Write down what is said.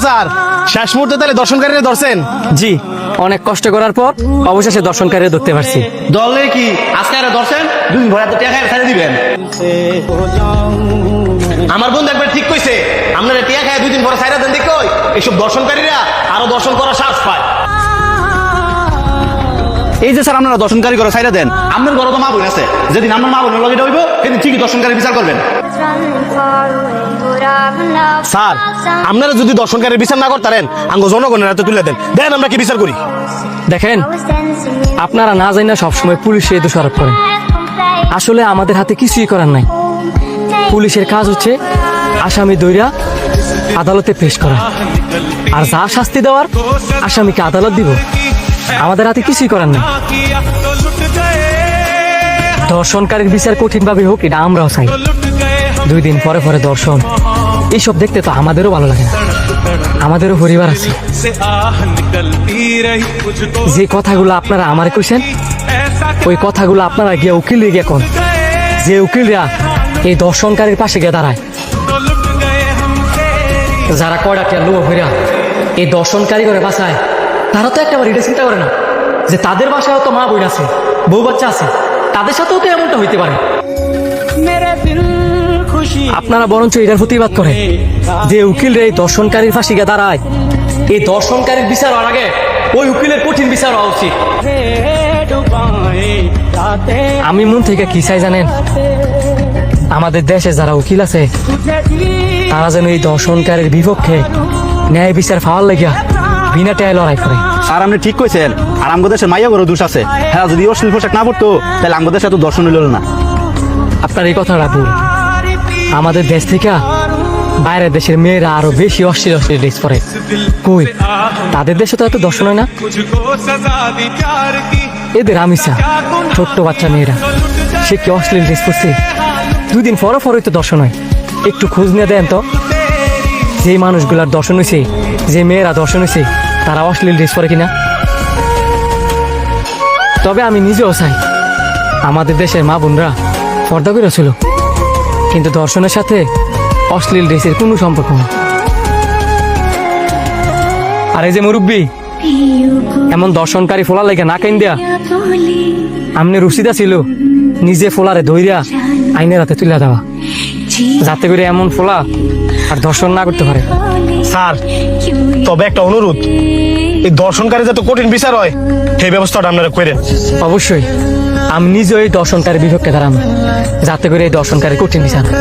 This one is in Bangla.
স্যার শেষ মুহূর্তে তাহলে দর্শনকারীরা ধরছেন? জি, অনেক কষ্ট করার পর অবশেষে দর্শনকারীরা ধরতে পারছি। দলে কি আজকে আর দর্শন দুদিন ভরে তো টাকা ছেড়ে দিবেন? আমার বন্ধু একবার ঠিক কইছে, আপনারা টিয়া খায় 2 দিন পরে ছাইরা দেন দেখো এইসব দর্শনকারীরা আরো দর্শন করার সাহস পায়। এই যে স্যার আপনারা দর্শনকারী করে ছাইরা দেন, আপনার ঘরে তো মা বোন আছে, যেদিন আপনার মা বোনের লগে হইব সেদিন ঠিকই দর্শনকারী বিচার করবেন। স্যার আপনারা যদি দর্শনকারীর বিচার না করতারেন আঙ্গ জনগণের হাতে তুলে দেন, দেন আমরা কি বিচার করি? দেখেন, আপনারা না জানি না সবসময় পুলিশে দোষারোপ করেন। আসলে আমাদের হাতে কিছুই করার নাই। পুলিশের কাজ হচ্ছে আসামি দইরা আদালতে পেশ করা, আর যা শাস্তি দেওয়ার আসামিকে আদালত দিব। আমাদের হাতে কিছুই করার নাই। দর্শনকারীর বিচার কঠিনভাবে হোক, এটা আমরাও চাই। 2 দিন পরে পরে দর্শন, এইসব দেখতে তো আমাদেরও ভালো লাগে না। আমাদেরও পরিবার আছে। যে কথাগুলো আপনারা আমারে কইছেন, ওই কথাগুলো আপনারা গিয়ে উকিল গিয়ে কোন, যে উকিলরা এই দর্শনকারীর পাশে গিয়ে দাঁড়ায়, যারা কয়টা লোক হইরা এই দর্শনকারী করে বাসায়, তারা তো একটাবার এটা চিন্তা করে না যে তাদের বাসায় তো মা বোন আছে, বউ বাচ্চা আছে, তাদের সাথেও তো এমনটা হইতে পারে। আপনারা বরঞ্চ এটার প্রতিবাদ করে যে উকিলরা এই দর্শনকারীর ফাঁসি গিয়ে দাঁড়ায়, এই দর্শনকারীর বিচার হওয়ার আগে ওই উকিলের কঠিন বিচার হওয়া উচিত। আমি মন থেকে কি চাই জানেন? আমাদের দেশে যারা উকিল আছে তারা যেন এই দর্শনকারীর বিপক্ষে ন্যায় বিচার পাওয়ার লাগিয়া বিনা টায় লড়াই করে। স্যার আপনি ঠিক কইছেন, আর আমাদের দেশের মাইয়া বড় দোষ আছে। হ্যাঁ, যদি অশ্লীল পোশাক না পড়তো তাহলে আমাদের দেশে এত দর্শন হইল না। আপনার এই কথাটা ভুল। আমাদের দেশ থেকে বাইরের দেশের মেয়েরা আরো বেশি অশ্লীল ড্রেস পরে। কই, তাদের দেশে তো এত দর্শন হয় না। এদের আমিষা ছোট্ট বাচ্চা মেয়েরা, সে কি অশ্লীল ড্রেস পরছে? 2 দিন পরে পরে তো দর্শন হয়। একটু খোঁজ নিয়ে দেন তো, যে মানুষগুলার দর্শন হয়েছে, যে মেয়েরা দর্শন হয়েছে, তারা অশ্লীল ড্রেস পরে কিনা। তবে আমি নিজেও চাই আমাদের দেশের মা বোনরা পর্দা করে ছিল, কিন্তু দর্শনের সাথে অশ্লীল ড্রেসের কোনো সম্পর্ক নেই। আর এই যে মুরব্বী, এমন দর্শনকারী ফোলা লেগে না কেন দেয়া, আমনে রুশিদা ছিল নিজে ফোলারে ধইরা আইনের হাতে তুলে দেওয়া, যাতে করে এমন ফোলা আর দর্শন না করতে পারে। স্যার তবে একটা অনুরোধ, এই দর্শনকারী যাতে কঠিন বিচার হয় সেই ব্যবস্থাটা আপনারা করেন। অবশ্যই আমি নিজে এই দর্শনকারীর বিপক্ষে দাঁড়াবো, যাতে করে এই দর্শনকারী কঠিন বিচার হয়।